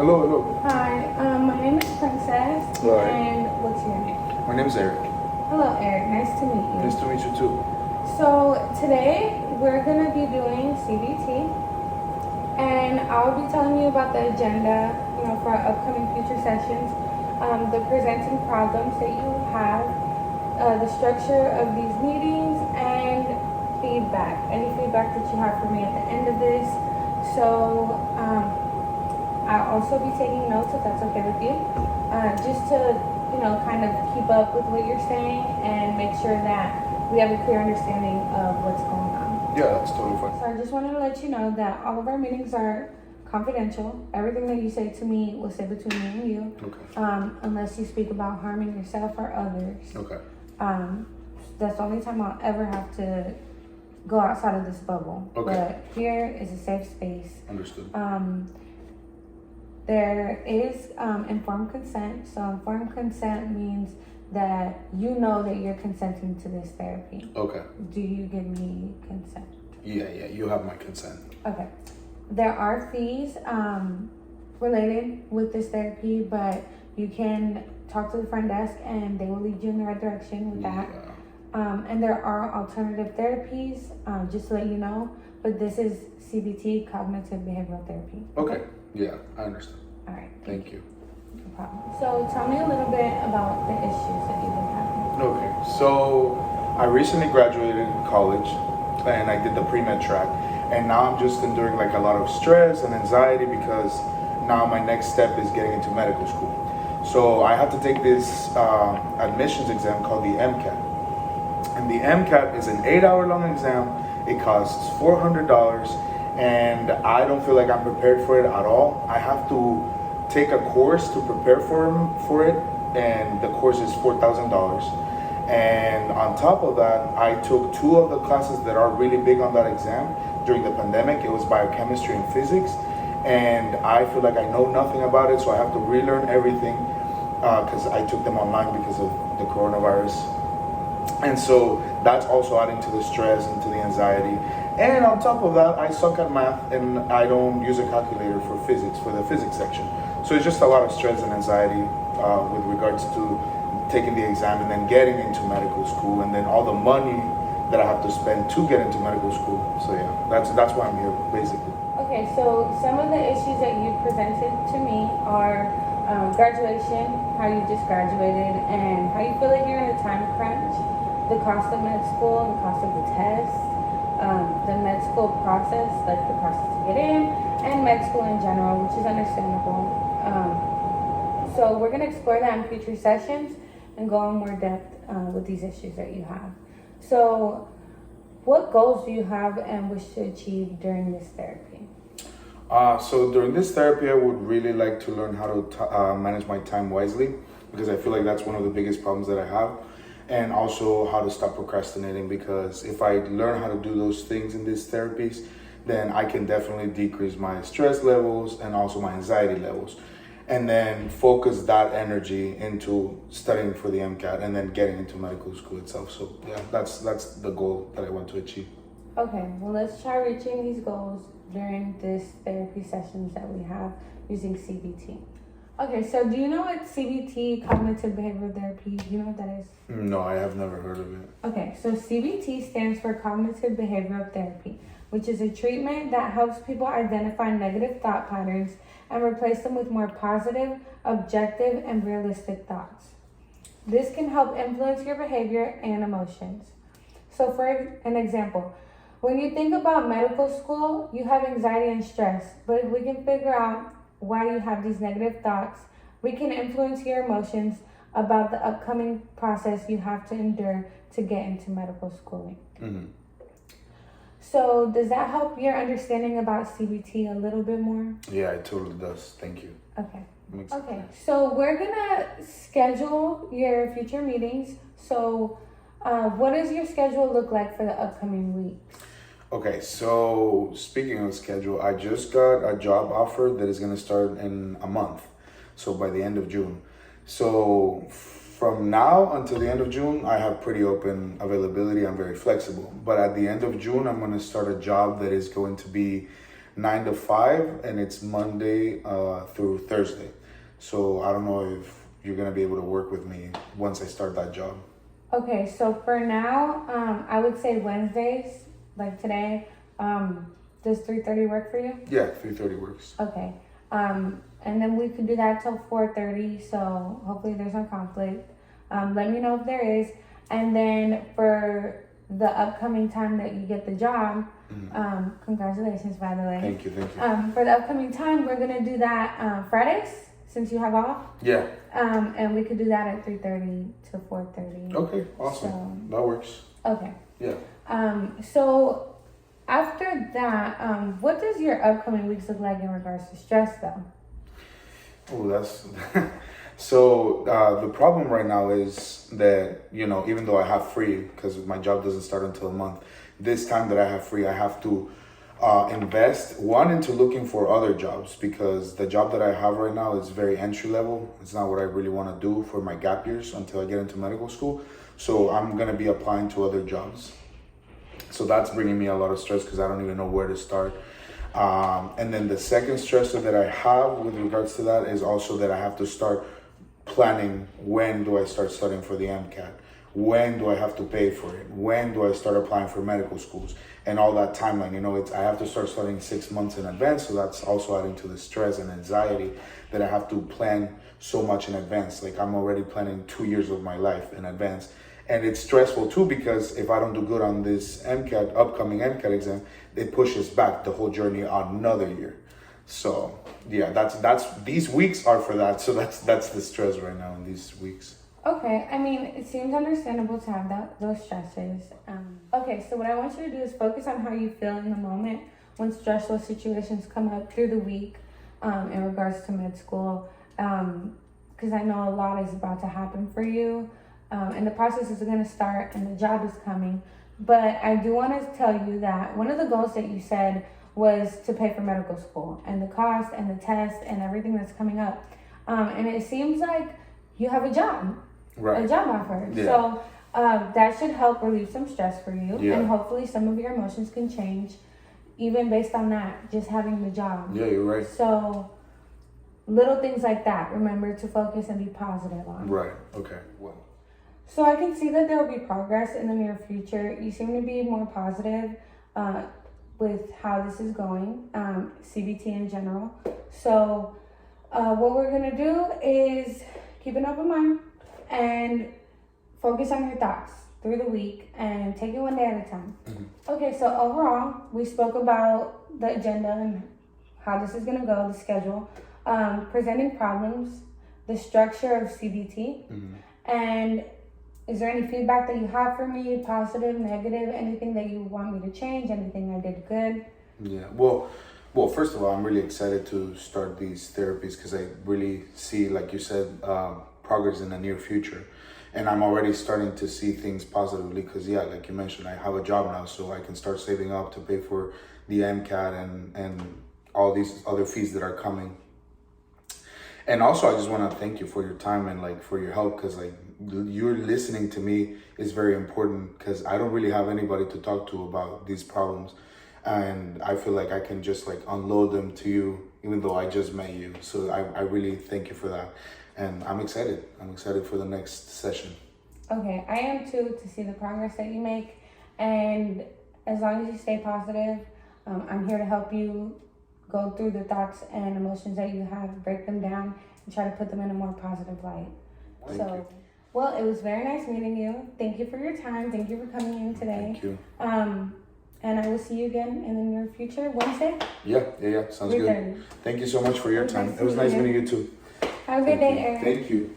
Hello, hello. Hi, my name is Princess. Hello. And what's your name? My name's Eric. Hello, Eric. Nice to meet you. Nice to meet you too. So today we're gonna be doing CBT, and I'll be telling you about the agenda, for our upcoming future sessions, the presenting problems that you have, the structure of these meetings, and feedback. Any feedback that you have for me at the end of this. So I'll also be taking notes if that's okay with you, just to kind of keep up with what you're saying and make sure that we have a clear understanding of what's going on. Yeah, that's totally fine. So I just wanted to let you know that all of our meetings are confidential. Everything that you say to me will stay between me and you. Okay. Unless you speak about harming yourself or others. Okay. That's the only time I'll ever have to go outside of this bubble. Okay. But here is a safe space. Understood. There is informed consent. So informed consent means that you know that you're consenting to this therapy. Okay. Do you give me consent? Yeah, you have my consent. Okay. There are fees related with this therapy, but you can talk to the front desk and they will lead you in the right direction with that. And there are alternative therapies, just to let you know, but this is CBT, cognitive behavioral therapy. Okay. Yeah, I understand. All right. Thank you. No problem. So tell me a little bit about the issues that you've been having. Okay. So I recently graduated college and I did the pre-med track, and now I'm just enduring like a lot of stress and anxiety because now my next step is getting into medical school. So I have to take this admissions exam called the MCAT. And the MCAT is an 8-hour long exam. It costs $400, and I don't feel like I'm prepared for it at all. I have to take a course to prepare for it, and the course is $4,000. And on top of that, I took 2 of the classes that are really big on that exam during the pandemic. It was biochemistry and physics, and I feel like I know nothing about it, so I have to relearn everything because I took them online because of the coronavirus. And so that's also adding to the stress and to the anxiety. And on top of that, I suck at math and I don't use a calculator for physics, for the physics section. So it's just a lot of stress and anxiety with regards to taking the exam and then getting into medical school, and then all the money that I have to spend to get into medical school. So yeah, that's why I'm here basically. Okay, so some of the issues that you presented to me are graduation, how you just graduated, and how you feel like you're in a time crunch, the cost of med school, the cost of the test, the med school process, like the process to get in, and med school in general, which is understandable. So we're going to explore that in future sessions and go in more depth with these issues that you have. So what goals do you have and wish to achieve during this therapy? So during this therapy, I would really like to learn how to manage my time wisely, because I feel like that's one of the biggest problems that I have. And also how to stop procrastinating, because if I learn how to do those things in these therapies, then I can definitely decrease my stress levels and also my anxiety levels, and then focus that energy into studying for the MCAT and then getting into medical school itself. So yeah, that's the goal that I want to achieve. Okay, well, let's try reaching these goals during this therapy sessions that we have using CBT. Okay, so do you know what CBT, cognitive behavioral therapy, do you know what that is? No, I have never heard of it. Okay, so CBT stands for cognitive behavioral therapy, which is a treatment that helps people identify negative thought patterns and replace them with more positive, objective, and realistic thoughts. This can help influence your behavior and emotions. So for an example, when you think about medical school, you have anxiety and stress, but if we can figure out why you have these negative thoughts, we can influence your emotions about the upcoming process you have to endure to get into medical schooling. Mm-hmm. So does that help your understanding about CBT a little bit more? Yeah, it totally does. Thank you. Okay. Makes Okay, sense. so we're gonna schedule your future meetings. So what does your schedule look like for the upcoming weeks? Okay, so speaking of schedule, I just got a job offer that is going to start in a month. So by the end of June. So from now until the end of June, I have pretty open availability. I'm very flexible. But at the end of June, I'm going to start a job that is going to be 9 to 5, and it's Monday through Thursday. So I don't know if you're gonna be able to work with me once I start that job. Okay, so for now, I would say Wednesdays, like today. Does 3:30 work for you? Yeah, 3:30 works. Okay. And then we could do that till 4:30. So hopefully there's no conflict. Let me know if there is. And then for the upcoming time that you get the job, congratulations, by the way. Thank you. For the upcoming time, we're gonna do that Fridays since you have off. Yeah. And we could do that at 3:30 to 4:30. Okay, awesome. So, that works. okay. Yeah. So after that, what does your upcoming weeks look like in regards to stress, though? Oh, that's so. The problem right now is that, even though I have free, because my job doesn't start until a month, this time that I have free, I have to invest into looking for other jobs, because the job that I have right now is very entry level. It's not what I really want to do for my gap years until I get into medical school. So I'm gonna be applying to other jobs. So that's bringing me a lot of stress because I don't even know where to start. And then the second stressor that I have with regards to that is also that I have to start planning, when do I start studying for the MCAT? When do I have to pay for it? When do I start applying for medical schools? And all that timeline, I have to start studying 6 months in advance. So that's also adding to the stress and anxiety that I have to plan so much in advance. Like I'm already planning 2 years of my life in advance. And it's stressful too, because if I don't do good on this upcoming MCAT exam, it pushes back the whole journey another year. So yeah, that's these weeks are for that. So that's the stress right now in these weeks. Okay, I mean, it seems understandable to have those stresses. Okay, so what I want you to do is focus on how you feel in the moment when stressful situations come up through the week in regards to med school. Because I know a lot is about to happen for you. And the process is going to start and the job is coming. But I do want to tell you that one of the goals that you said was to pay for medical school and the cost and the test and everything that's coming up. And it seems like you have a job, right? A job offer. Yeah. So that should help relieve some stress for you. Yeah. And hopefully some of your emotions can change even based on that, just having the job. Yeah, you're right. So little things like that, remember to focus and be positive on. Right, okay. Well. So I can see that there will be progress in the near future. You seem to be more positive with how this is going, CBT in general. So what we're going to do is keep an open mind and focus on your thoughts through the week and take it one day at a time. Okay, so overall, we spoke about the agenda and how this is going to go, the schedule, presenting problems, the structure of CBT, and is there any feedback that you have for me, positive, negative, anything that you want me to change, anything I did good? Yeah, well, first of all, I'm really excited to start these therapies because I really see, like you said, progress in the near future. And I'm already starting to see things positively because, yeah, like you mentioned, I have a job now, so I can start saving up to pay for the MCAT and all these other fees that are coming. And also, I just want to thank you for your time and for your help, because you're listening to me is very important, because I don't really have anybody to talk to about these problems, and I feel like I can just unload them to you, even though I just met you. So I really thank you for that, and I'm excited. I'm excited for the next session. Okay, I am too, to see the progress that you make, and as long as you stay positive, I'm here to help you go through the thoughts and emotions that you have, break them down, and try to put them in a more positive light. Thank you. Well, it was very nice meeting you. Thank you for your time. Thank you for coming in today. Thank you. And I will see you again in the near future, Wednesday? Yeah. Sounds good. Thank you so much for your time. It was nice meeting you too. Have a good day, Erin. Thank you.